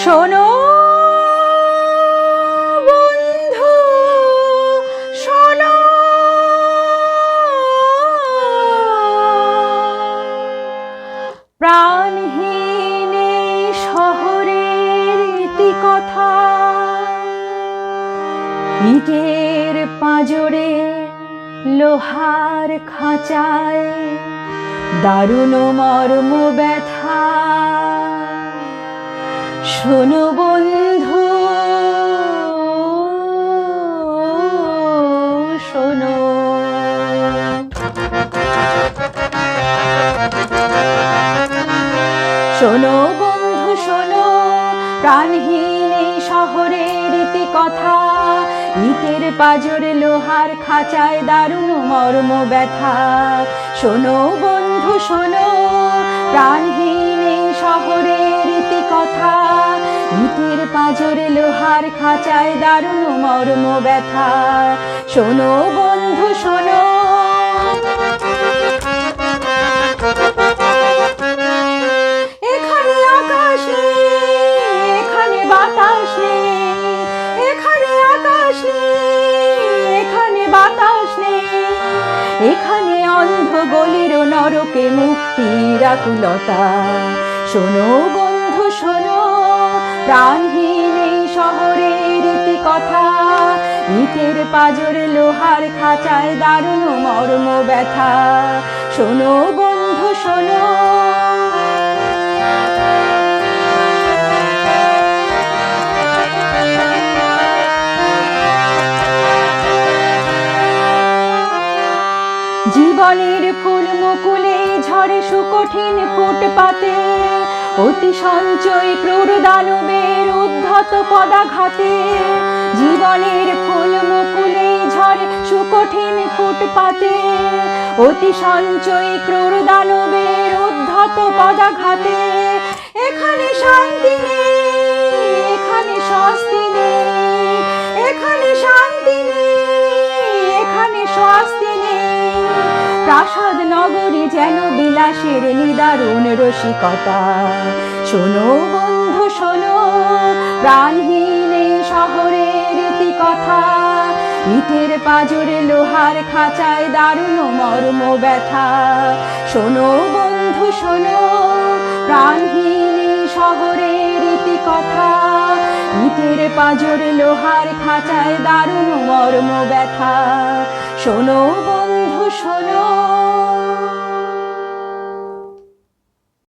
শোনো বন্ধু শোনো, প্রাণহীন এই শহরের ইতিকথা, ইটের পাঁজরে লোহার খাঁচায় দারুণ মর্ম ব্যথা। শোনো বন্ধু শোনো। শোনো বন্ধু শোনো, প্রাণহীন এই শহরের ইতিকথা, ইটের পাঁজরে লোহার খাঁচায় দারুণ মর্ম ব্যথা। শোনো বন্ধু শোনো, প্রাণহীন এই শহরের ইতিকথা, ইটের পাঁজরে লোহার খাঁচায় দারুণ মর্ম ব্যথা। শোনো বন্ধু শোনো। এখানে আকাশ নেই, এখানে বাতাস নেই, এখানে আকাশ নেই, এখানে বাতাস নেই, এখানে অন্ধ গলির নরকে মুক্তির আকুলতা। শোনো বন্ধু শোনো, প্রাণহীন এই শহরের ইতিকথা, ইটের পাঁজরে লোহার খাঁচায় দারুণ মর্ম ব্যথা। শোনো বন্ধু শোনো। জীবনের ফুল মুকুলে ঝরে সুকঠিন ফুটপাতে, অতি সঞ্চয় ক্রূর দানবের উদ্ধত পদাঘাতে। জীবনের ফুল মুকুলে ঝরে সুকঠিন ফুটপাতে, অতি সঞ্চয় ক্রূর দানবের উদ্ধত পদাঘাতে। এখানে শান্তি নেই, এখানে স্বস্তি নেই, এখানে শান্তি নেই, এখানে স্বস্তি নেই। প্রাসাদ নগরী যেন বিলাসের নিদারুণ রসিকতা। শোনো বন্ধু শোনো, প্রাণহীন এই শহরের ইতিকথা, ইটের পাঁজরে লোহার খাঁচায় দারুণ মর্ম ব্যথা। শোনো বন্ধু শোনো, প্রাণহীন এই শহরের ইতিকথা, ইটের পাঁজরে লোহার খাঁচায় দারুণ মর্ম ব্যথা। শোনো বন্ধু শোনো।